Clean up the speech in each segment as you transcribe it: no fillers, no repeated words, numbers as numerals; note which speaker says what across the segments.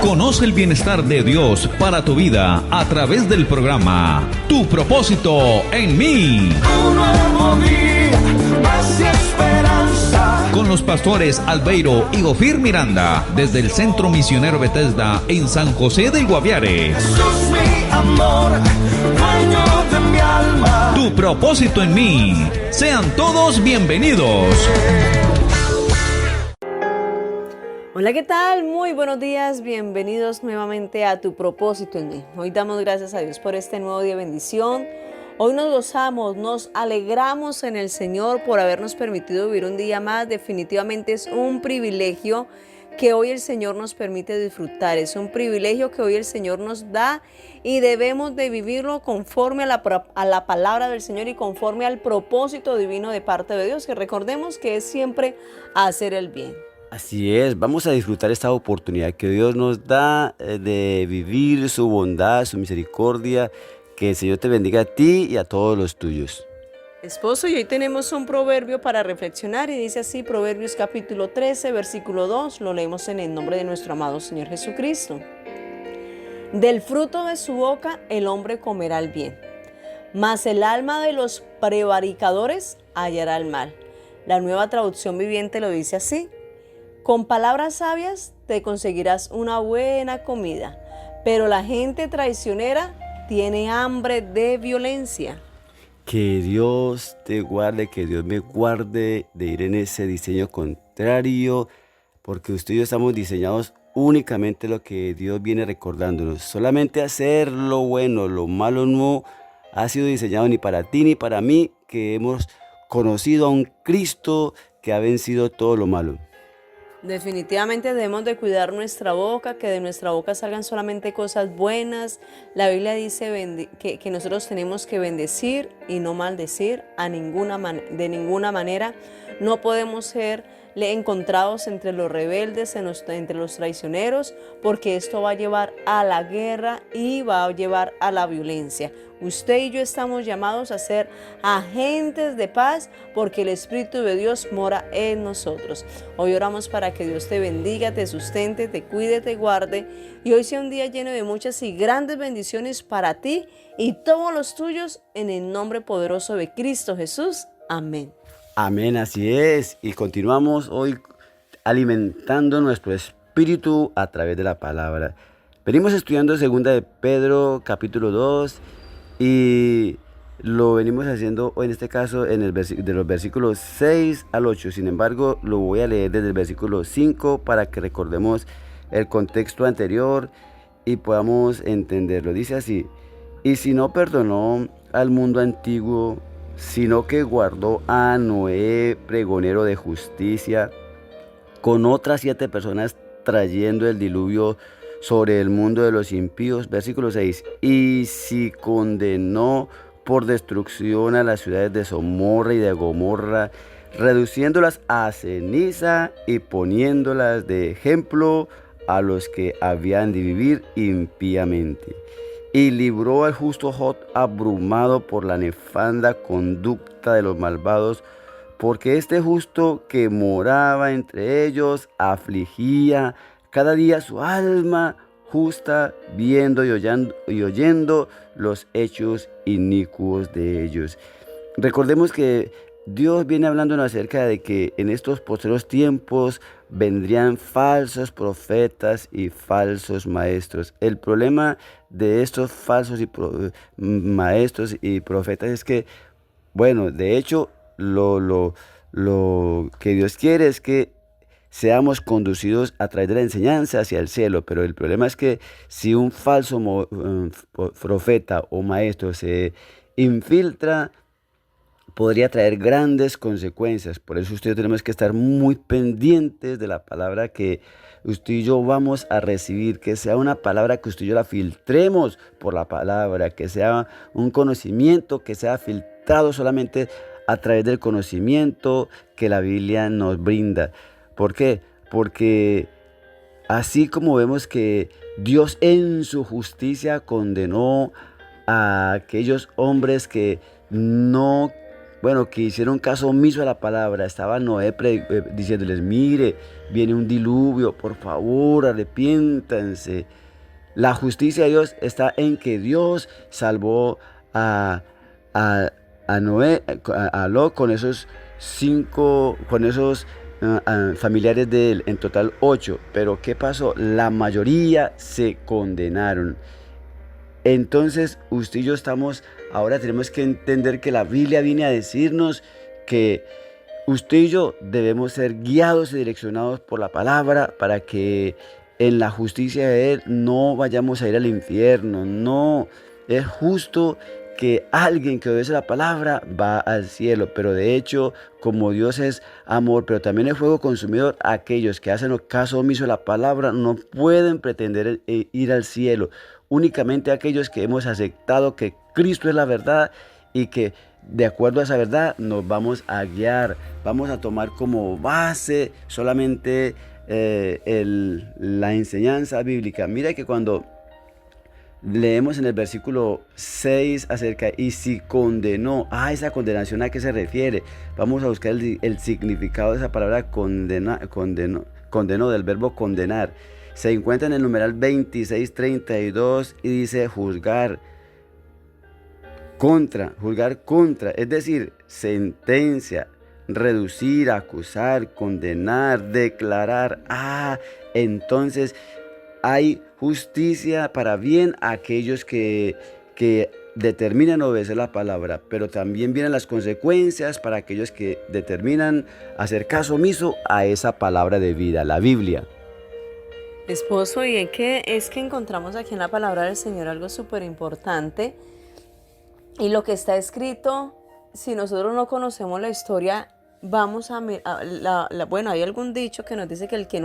Speaker 1: Conoce el bienestar de Dios para tu vida a través del programa Tu propósito en mí.
Speaker 2: Un nuevo día, paz y esperanza.
Speaker 1: Con los pastores Albeiro y Ofir Miranda, desde el Centro Misionero Bethesda en San José del Guaviare.
Speaker 2: Jesús, mi amor, dueño de mi alma.
Speaker 1: Tu propósito en mí. Sean todos bienvenidos.
Speaker 3: Hola, ¿qué tal? Muy buenos días, bienvenidos nuevamente a Tu propósito en mí. Hoy damos gracias a Dios por este nuevo día de bendición. Hoy nos gozamos, nos alegramos en el Señor por habernos permitido vivir un día más. Definitivamente es un privilegio que hoy el Señor nos permite disfrutar. Es un privilegio que hoy el Señor nos da y debemos de vivirlo conforme a la palabra del Señor y conforme al propósito divino de parte de Dios, que recordemos que es siempre hacer el bien.
Speaker 4: Así es, vamos a disfrutar esta oportunidad que Dios nos da de vivir su bondad, su misericordia. Que el Señor te bendiga a ti y a todos los tuyos.
Speaker 3: Esposo, y hoy tenemos un proverbio para reflexionar y dice así, Proverbios capítulo 13, versículo 2, lo leemos en el nombre de nuestro amado Señor Jesucristo. Del fruto de su boca el hombre comerá el bien, mas el alma de los prevaricadores hallará el mal. La Nueva Traducción Viviente lo dice así. Con palabras sabias te conseguirás una buena comida, pero la gente traicionera tiene hambre de violencia.
Speaker 4: Que Dios te guarde, que Dios me guarde de ir en ese diseño contrario, porque usted y yo estamos diseñados únicamente lo que Dios viene recordándonos. Solamente hacer lo bueno, lo malo no ha sido diseñado ni para ti ni para mí, que hemos conocido a un Cristo que ha vencido todo lo malo.
Speaker 3: Definitivamente debemos de cuidar nuestra boca, que de nuestra boca salgan solamente cosas buenas. La Biblia dice que nosotros tenemos que bendecir y no maldecir de ninguna manera. No podemos ser encontrados entre los rebeldes, entre los traicioneros, porque esto va a llevar a la guerra y va a llevar a la violencia. Usted y yo estamos llamados a ser agentes de paz porque el Espíritu de Dios mora en nosotros. Hoy oramos para que Dios te bendiga, te sustente, te cuide, te guarde y hoy sea un día lleno de muchas y grandes bendiciones para ti y todos los tuyos en el nombre poderoso de Cristo Jesús. Amén.
Speaker 4: Amén, así es. Y continuamos hoy alimentando nuestro espíritu a través de la palabra. Venimos estudiando 2 de Pedro capítulo 2 y lo venimos haciendo en este caso de los versículos 6 al 8. Sin embargo, lo voy a leer desde el versículo 5 para que recordemos el contexto anterior y podamos entenderlo. Dice así: y si no perdonó al mundo antiguo, sino que guardó a Noé, pregonero de justicia, con otras 7 personas trayendo el diluvio sobre el mundo de los impíos. Versículo 6. Y si condenó por destrucción a las ciudades de Somorra y de Gomorra, reduciéndolas a ceniza y poniéndolas de ejemplo a los que habían de vivir impíamente. Y libró al justo Job abrumado por la nefanda conducta de los malvados, porque este justo que moraba entre ellos afligía cada día su alma justa, viendo y oyendo los hechos inicuos de ellos. Recordemos que Dios viene hablándonos acerca de que en estos postreros tiempos vendrían falsos profetas y falsos maestros. El problema de estos falsos maestros y profetas es que, bueno, de hecho, lo que Dios quiere es que seamos conducidos a través de la enseñanza hacia el cielo, pero el problema es que si un falso profeta o maestro se infiltra, podría traer grandes consecuencias. Por eso usted y yo tenemos que estar muy pendientes de la palabra que usted y yo vamos a recibir, que sea una palabra que usted y yo la filtremos por la palabra, que sea un conocimiento que sea filtrado solamente a través del conocimiento que la Biblia nos brinda. ¿Por qué? Porque así como vemos que Dios en su justicia condenó a aquellos hombres que no bueno, que hicieron caso omiso a la palabra. Estaba Noé diciéndoles, mire, viene un diluvio, por favor, arrepiéntanse. La justicia de Dios está en que Dios salvó a Noé, a Lot, con esos familiares de él, en total 8. Pero ¿qué pasó? La mayoría se condenaron. Entonces usted y yo ahora tenemos que entender que la Biblia viene a decirnos que usted y yo debemos ser guiados y direccionados por la palabra para que en la justicia de Él no vayamos a ir al infierno. No es justo que alguien que obedece la palabra va al cielo, pero de hecho, como Dios es amor, pero también es fuego consumidor, aquellos que hacen caso omiso a la palabra no pueden pretender ir al cielo. Únicamente aquellos que hemos aceptado que Cristo es la verdad y que de acuerdo a esa verdad nos vamos a guiar, vamos a tomar como base solamente la enseñanza bíblica. Mira que cuando leemos en el versículo 6 acerca y si condenó, esa condenación, ¿a qué se refiere? Vamos a buscar el significado de esa palabra condenó, del verbo condenar. Se encuentra en el numeral 2632 y dice juzgar contra, es decir, sentencia, reducir, acusar, condenar, declarar. Entonces hay justicia para bien a aquellos que determinan obedecer la palabra, pero también vienen las consecuencias para aquellos que determinan hacer caso omiso a esa palabra de vida, la Biblia.
Speaker 3: Esposo, y es que encontramos aquí en la palabra del Señor algo súper importante, y lo que está escrito, si nosotros no conocemos la historia, vamos a bueno, hay algún dicho que nos dice que el que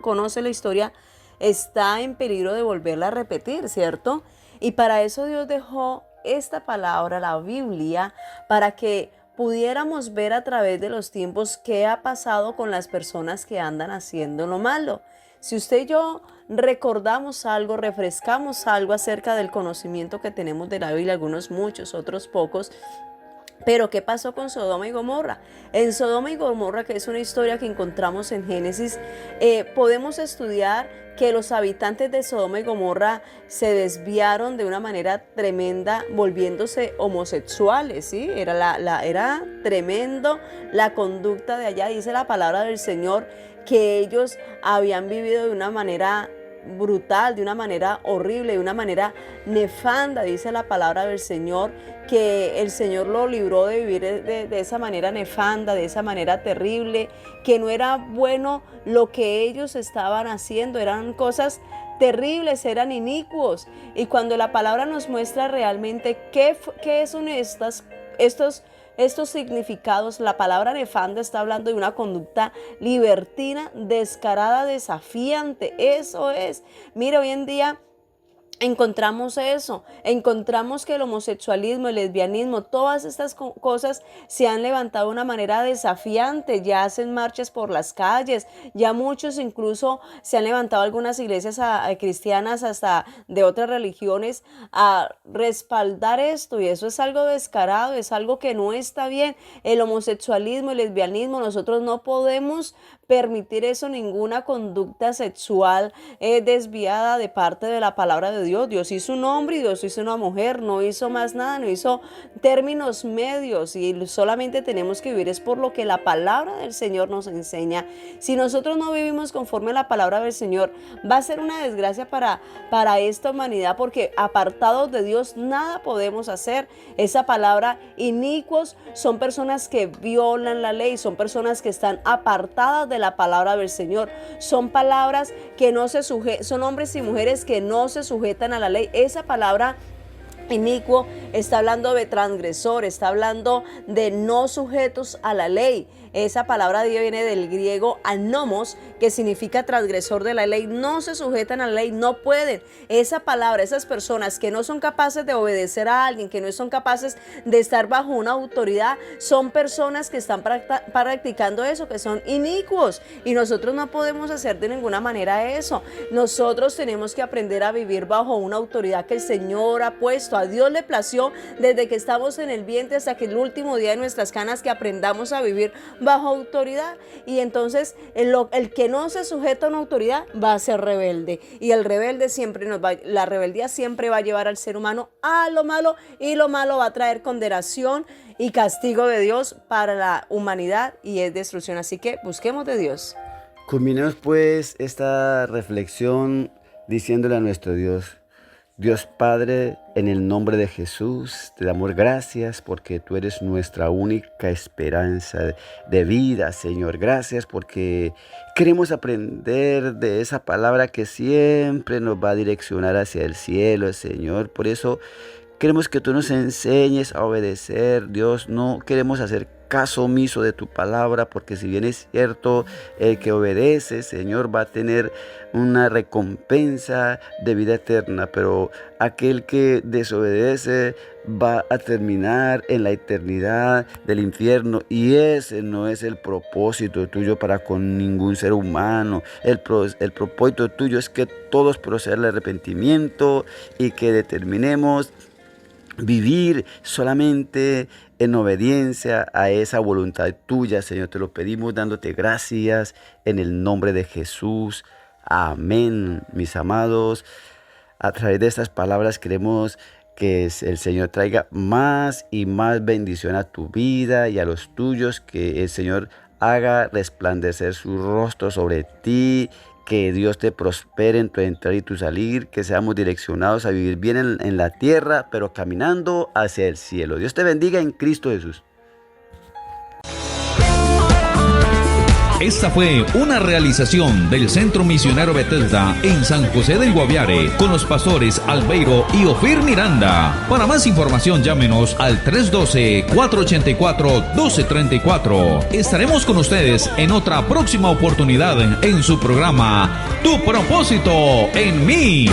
Speaker 3: conoce la historia está en peligro de volverla a repetir, ¿cierto? Y para eso Dios dejó esta palabra, la Biblia, para que pudiéramos ver a través de los tiempos qué ha pasado con las personas que andan haciendo lo malo. Si usted y yo recordamos algo, refrescamos algo acerca del conocimiento que tenemos de la Biblia, algunos muchos, otros pocos. Pero ¿qué pasó con Sodoma y Gomorra? En Sodoma y Gomorra, que es una historia que encontramos en Génesis, podemos estudiar que los habitantes de Sodoma y Gomorra se desviaron de una manera tremenda, volviéndose homosexuales, ¿sí? Era tremendo la conducta de allá. Dice la palabra del Señor que ellos habían vivido de una manera brutal, de una manera horrible, de una manera nefanda. Dice la palabra del Señor que el Señor lo libró de vivir de esa manera nefanda, de esa manera terrible, que no era bueno lo que ellos estaban haciendo, eran cosas terribles, eran inicuos. Y cuando la palabra nos muestra realmente qué son estos significados, la palabra nefanda está hablando de una conducta libertina, descarada, desafiante. Eso es. Mira, hoy en día encontramos eso, encontramos que el homosexualismo, el lesbianismo, todas estas cosas se han levantado de una manera desafiante, ya hacen marchas por las calles, ya muchos incluso se han levantado algunas iglesias cristianas hasta de otras religiones a respaldar esto, y eso es algo descarado, es algo que no está bien. El homosexualismo, el lesbianismo, nosotros no podemos permitir eso, ninguna conducta sexual desviada de parte de la palabra de Dios. Dios hizo un hombre y Dios hizo una mujer, no hizo más nada, no hizo términos medios, y solamente tenemos que vivir es por lo que la palabra del Señor nos enseña. Si nosotros no vivimos conforme a la palabra del Señor, va a ser una desgracia para esta humanidad, porque apartados de Dios nada podemos hacer. Esa palabra, inicuos, son personas que violan la ley, son personas que están apartadas de la palabra del Señor, son palabras que no se son hombres y mujeres que no se sujetan a la ley. Esa palabra inicuo está hablando de transgresor, está hablando de no sujetos a la ley. Esa palabra Dios viene del griego anomos, que significa transgresor de la ley. No se sujetan a la ley, no pueden. Esa palabra, esas personas que no son capaces de obedecer a alguien, que no son capaces de estar bajo una autoridad, son personas que están practicando eso, que son inicuos. Y nosotros no podemos hacer de ninguna manera eso. Nosotros tenemos que aprender a vivir bajo una autoridad que el Señor ha puesto. A Dios le plació desde que estamos en el vientre hasta que el último día de nuestras canas que aprendamos a vivir bajo autoridad. Y entonces el que no se sujeta a una autoridad va a ser rebelde, y el rebelde la rebeldía siempre va a llevar al ser humano a lo malo, y lo malo va a traer condenación y castigo de Dios para la humanidad, y es destrucción. Así que busquemos de Dios.
Speaker 4: Culminemos pues esta reflexión diciéndole a nuestro Dios: Dios Padre, en el nombre de Jesús, te damos gracias porque tú eres nuestra única esperanza de vida, Señor. Gracias porque queremos aprender de esa palabra que siempre nos va a direccionar hacia el cielo, Señor. Por eso queremos que tú nos enseñes a obedecer, Dios. No queremos hacer caso omiso de tu palabra, porque si bien es cierto, el que obedece, Señor, va a tener una recompensa de vida eterna, pero aquel que desobedece va a terminar en la eternidad del infierno, y ese no es el propósito tuyo para con ningún ser humano. El propósito tuyo es que todos procedan al arrepentimiento y que determinemos vivir solamente en obediencia a esa voluntad tuya, Señor. Te lo pedimos dándote gracias en el nombre de Jesús. Amén, mis amados. A través de estas palabras queremos que el Señor traiga más y más bendición a tu vida y a los tuyos, que el Señor haga resplandecer su rostro sobre ti, que Dios te prospere en tu entrar y tu salir, que seamos direccionados a vivir bien en la tierra, pero caminando hacia el cielo. Dios te bendiga en Cristo Jesús.
Speaker 1: Esta fue una realización del Centro Misionero Bethesda en San José del Guaviare, con los pastores Albeiro y Ofir Miranda. Para más información, llámenos al 312-484-1234. Estaremos con ustedes en otra próxima oportunidad en su programa Tu Propósito en Mí.